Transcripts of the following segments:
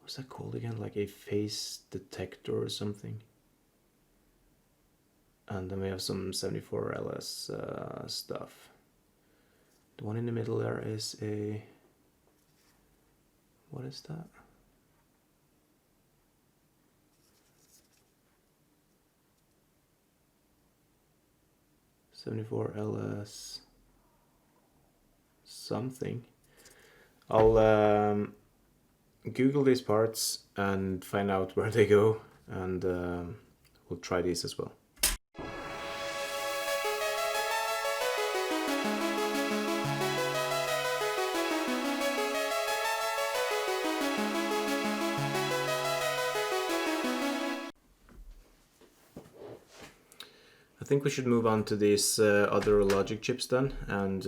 what's that called again? Like a phase detector or something. And then we have some 74 LS stuff. The one in the middle there is a, what is that? '74 LS something. I'll Google these parts and find out where they go, and we'll try these as well. I think we should move on to these other logic chips then and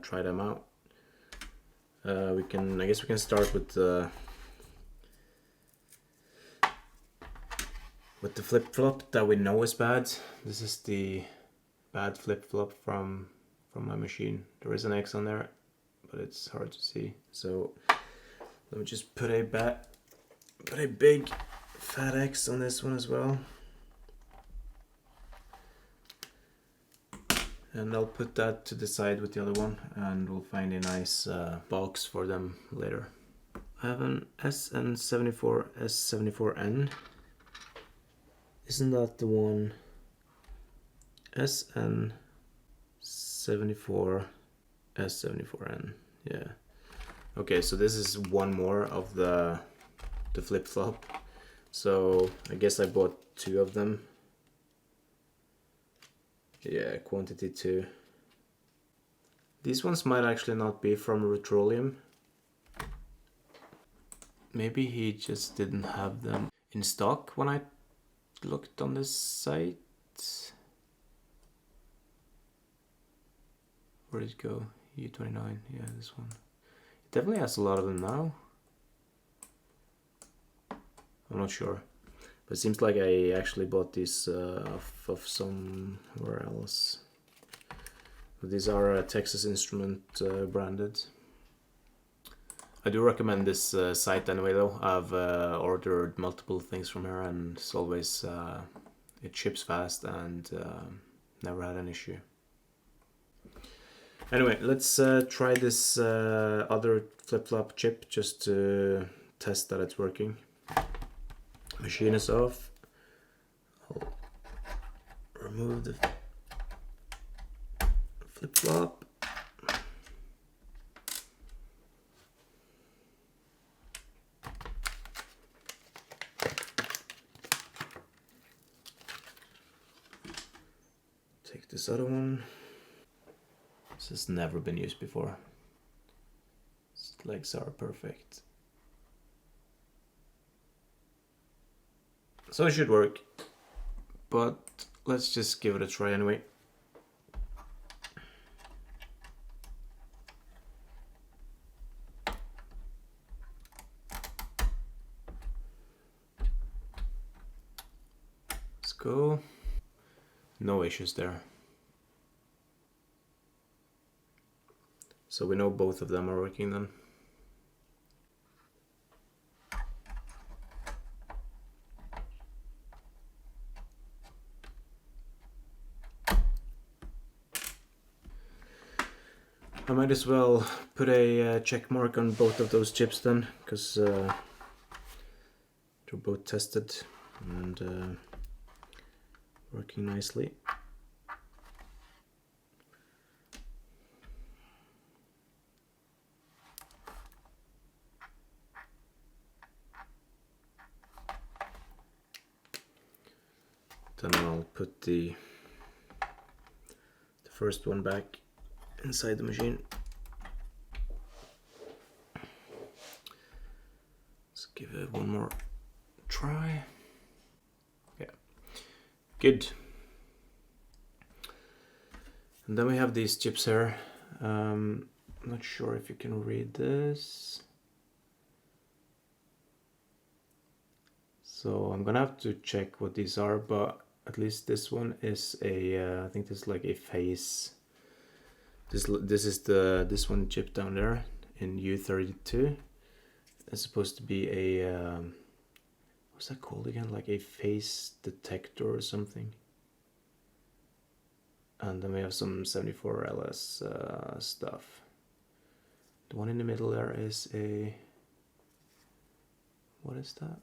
try them out. I guess we can start with the flip-flop that we know is bad. This is the bad flip-flop from my machine. There is an X on there, but it's hard to see. So let me just put a big fat X on this one as well. And I'll put that to the side with the other one, and we'll find a nice box for them later. I have an SN74 S74N. Isn't that the one? SN74 S74N. Yeah. Okay, so this is one more of the flip-flop. So I guess I bought two of them. Yeah, quantity 2. These ones might actually not be from Retrolium. Maybe he just didn't have them in stock when I looked on this site. Where did it go? U29, yeah, this one. It definitely has a lot of them now. I'm not sure. But it seems like I actually bought these of somewhere else. But these are Texas Instrument branded. I do recommend this site anyway though. I've ordered multiple things from here, and it's always, it ships fast and never had an issue. Anyway, let's try this other flip-flop chip just to test that it's working. Machine is off. I'll remove the flip-flop. Take this other one. This has never been used before. Its legs are perfect. So it should work, but let's just give it a try anyway. Let's go. No issues there. So we know both of them are working then. I might as well put a check mark on both of those chips then, because they're both tested and working nicely. Then I'll put the first one back inside the machine. Let's give it one more try. Yeah, good. And then we have these chips here. I'm not sure if you can read this. So I'm gonna have to check what these are, but at least this one is a, I think this is like a phase. This is this one chip down there in U32, It's supposed to be a what's that called again? Like a phase detector or something. And then we have some 74 LS stuff. The one in the middle there is a, what is that?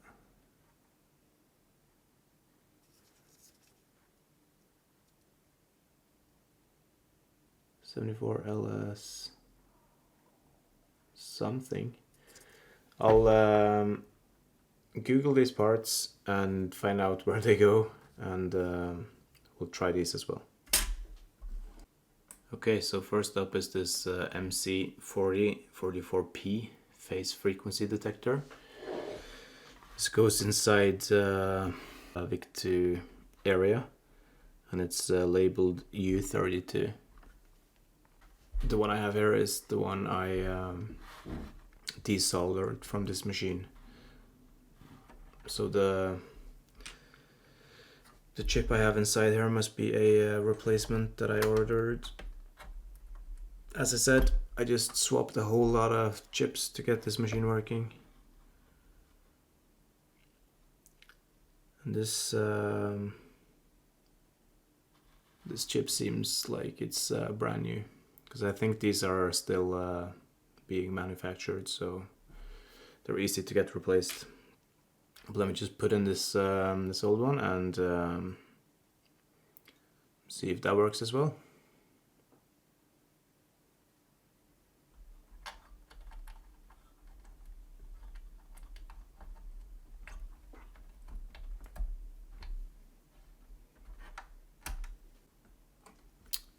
'74 LS something. I'll Google these parts and find out where they go, and we'll try these as well. Okay, so first up is this MC4044P phase frequency detector. This goes inside VIC2 area, and it's labeled U32. The one I have here is the one I desoldered from this machine. So the chip I have inside here must be a replacement that I ordered. As I said, I just swapped a whole lot of chips to get this machine working. And this chip seems like it's brand new, because I think these are still being manufactured, so they're easy to get replaced. But let me just put in this this old one and see if that works as well.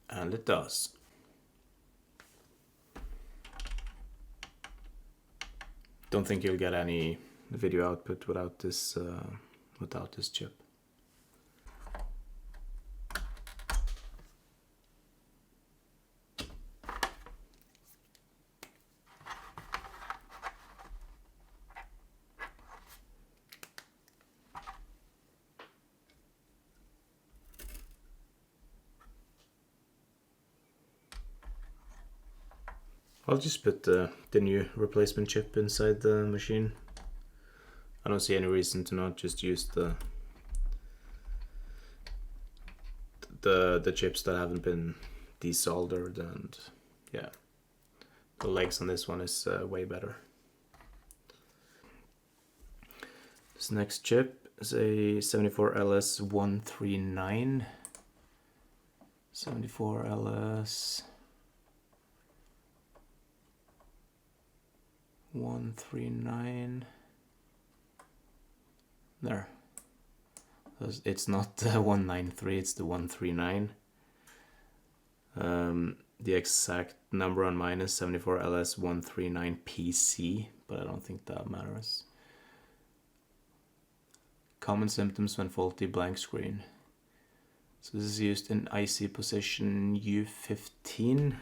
And it does. Don't think you'll get any video output without this chip. I'll just put the new replacement chip inside the machine. I don't see any reason to not just use the chips that haven't been desoldered, and yeah, the legs on this one is way better. This next chip is a 74LS139. 74LS 139. There. It's not 193, it's the 139. The exact number on mine is 74LS139PC, but I don't think that matters. Common symptoms when faulty blank screen. So this is used in IC position U15.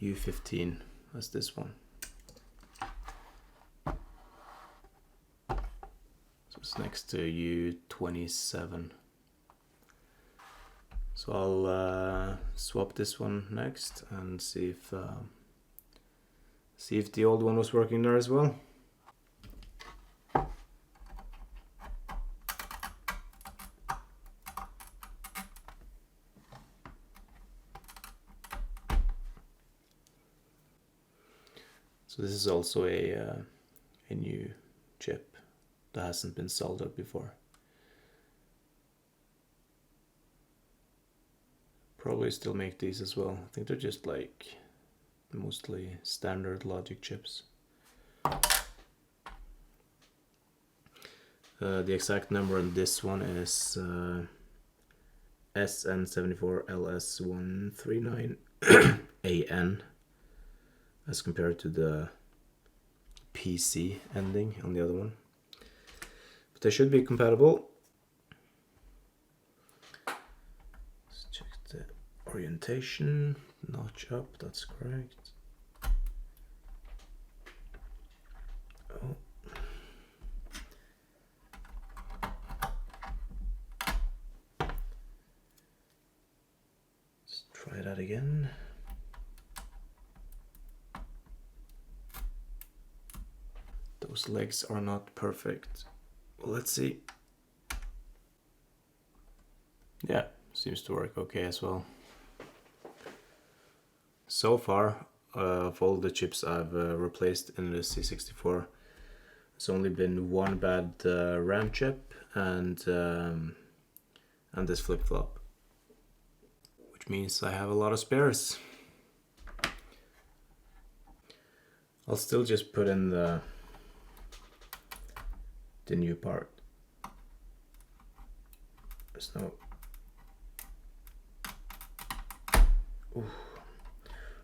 U15, that's this one. So it's next to U27. So I'll swap this one next and see if the old one was working there as well. So this is also a new chip that hasn't been soldered before. Probably still make these as well. I think they're just like mostly standard logic chips. The exact number on this one is SN74LS139AN as compared to the PC ending on the other one. But they should be compatible. Let's check the orientation. Notch up, that's correct. Oh. Let's try that again. those legs are not perfect. Well, let's see. Yeah, seems to work okay as well. So far, of all the chips I've replaced in the C64, it's only been one bad RAM chip and this flip-flop, which means I have a lot of spares. I'll still just put in the new part. There's no... Ooh.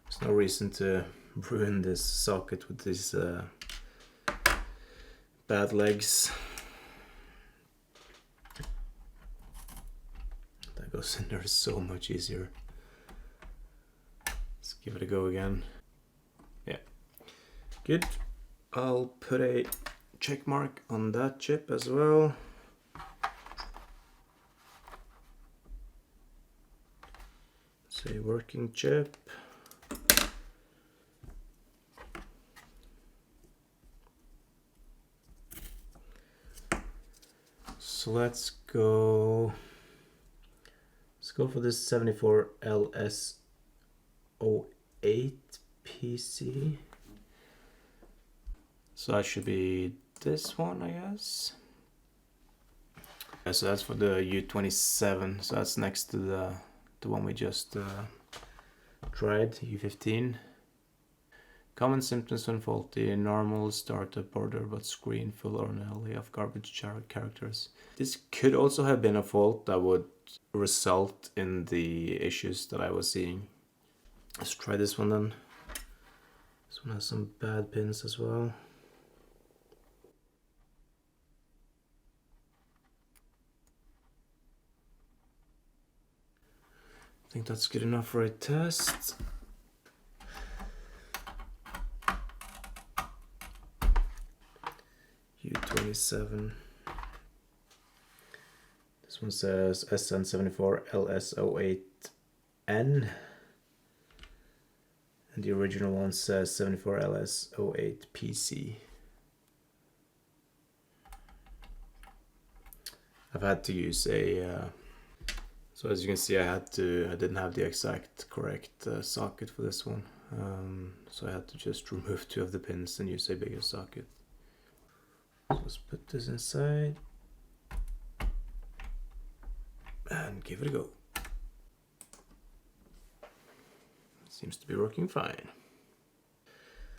There's no reason to ruin this socket with these bad legs. That goes in there so much easier. Let's give it a go again. Yeah, good. I'll put a check mark on that chip as well. It's a working chip. So let's go for this 74 LS08 PC. So that should be this one, I guess. Yeah, so that's for the U27. So that's next to the one we just tried, U15. Common symptoms when faulty: normal startup order but screen full or an array of garbage characters. This could also have been a fault that would result in the issues that I was seeing. Let's try this one then. This one has some bad pins as well. I think that's good enough for a test. U27. This one says SN74 LS08N. And the original one says 74 LS08 PC. I've had to use a... so as you can see, I didn't have the exact correct socket for this one. So I had to just remove 2 of the pins and use a bigger socket. So let's put this inside and give it a go. Seems to be working fine.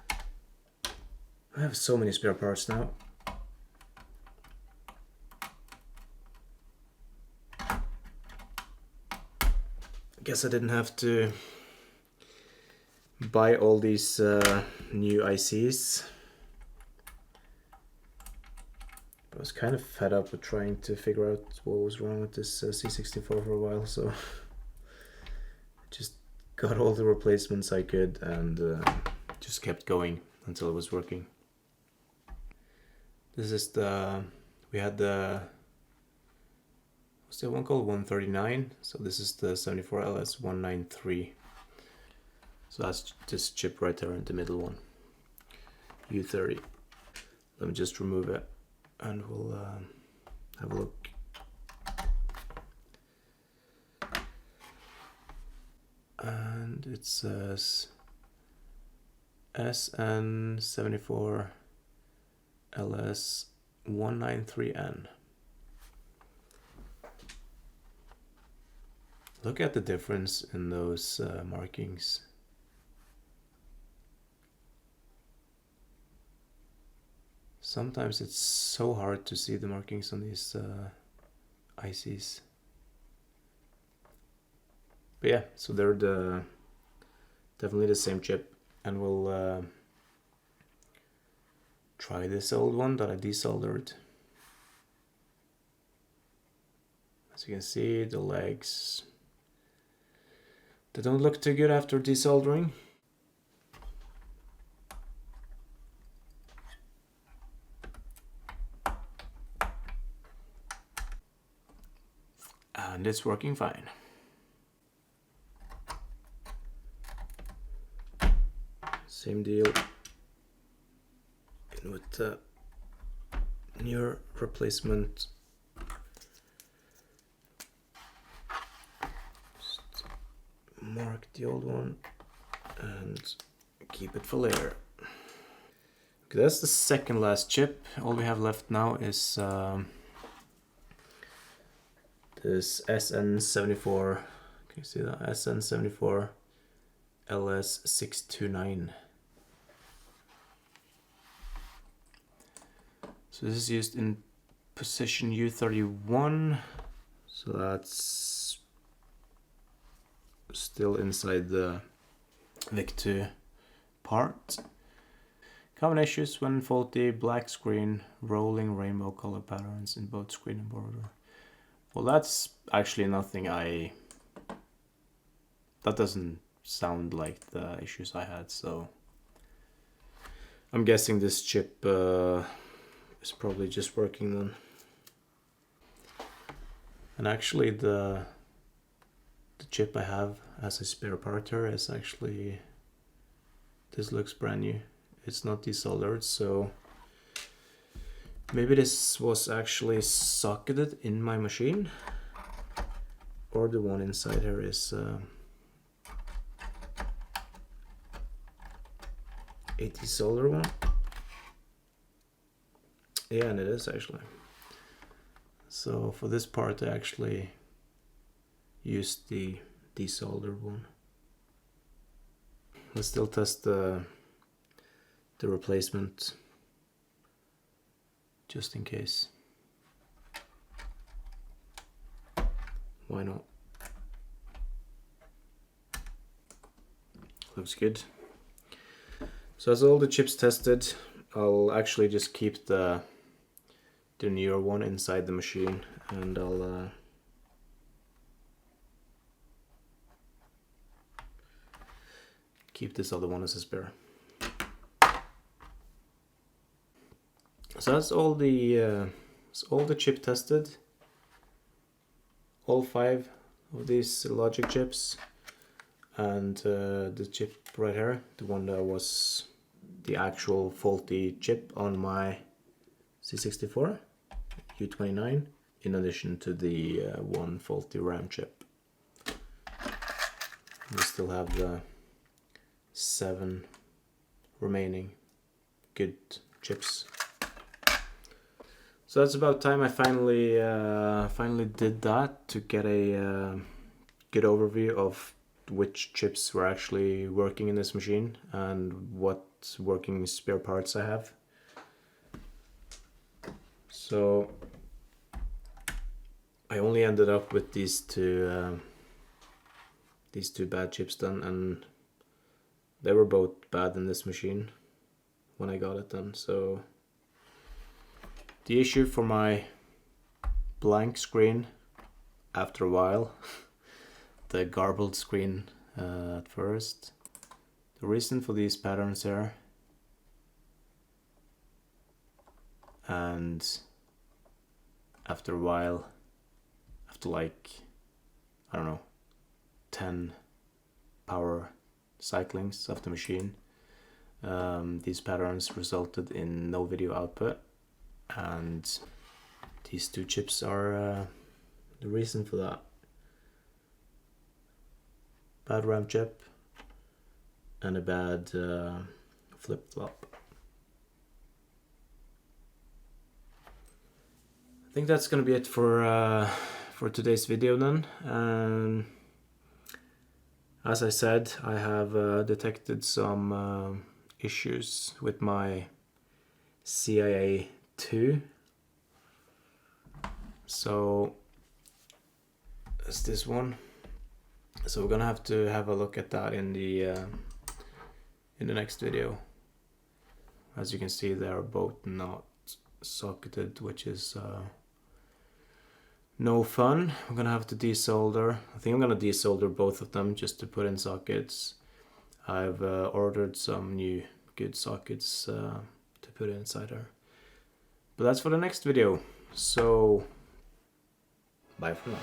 I have so many spare parts now. I guess I didn't have to buy all these new ICs. I was kind of fed up with trying to figure out what was wrong with this C64 for a while, so I just got all the replacements I could and just kept going until it was working. This is we had what's the one called? 139. So this is the 74 LS193. So that's this chip right there in the middle one. U30. Let me just remove it and we'll have a look. And it says SN74 LS193N. Look at the difference in those markings. Sometimes it's so hard to see the markings on these ICs. But yeah, so they're definitely the same chip, and we'll try this old one that I desoldered. As you can see, the legs, they don't look too good after desoldering. And it's working fine. Same deal with the New replacement. Just mark the old one and keep it for later. Okay, that's the second last chip. All we have left now is this SN74. Can you see that? SN74 LS629. So this is used in position U31. So that's still inside the VIC2 part. Common issues when faulty: black screen, rolling rainbow color patterns in both screen and border. Well, that's actually nothing that doesn't sound like the issues I had, so I'm guessing this chip is probably just working then. And actually the chip I have as a spare part here is actually, this looks brand new. It's not desoldered, so maybe this was actually socketed in my machine, or the one inside here is a desolder one. Yeah, and it is actually. So for this part I actually used the desoldered one. Let's still test the replacement, just in case. Why not? Looks good. So as all the chips tested, I'll actually just keep the newer one inside the machine, and I'll keep this other one as a spare. So that's all the chip tested. All 5 of these logic chips, and the chip right here, the one that was the actual faulty chip on my C64 U29, in addition to the one faulty RAM chip. We still have the 7 remaining good chips. So that's about time I finally did that, to get a good overview of which chips were actually working in this machine and what working spare parts I have. So I only ended up with these two bad chips done, and they were both bad in this machine when I got it done. So the issue for my blank screen after a while, the garbled screen at first, the reason for these patterns here, and after a while, after like, I don't know, 10 power cyclings of the machine, these patterns resulted in no video output, and these 2 chips are the reason for that. Bad RAM chip and a bad flip-flop. I think that's gonna be it for today's video then. As I said, I have detected some issues with my CIA 2. So that's this one. So we're gonna have to have a look at that in the next video. As you can see, they are both not socketed, which is no fun. I'm gonna have to desolder. I think I'm gonna desolder both of them just to put in sockets. I've ordered some new good sockets to put inside her. But that's for the next video. So bye for now.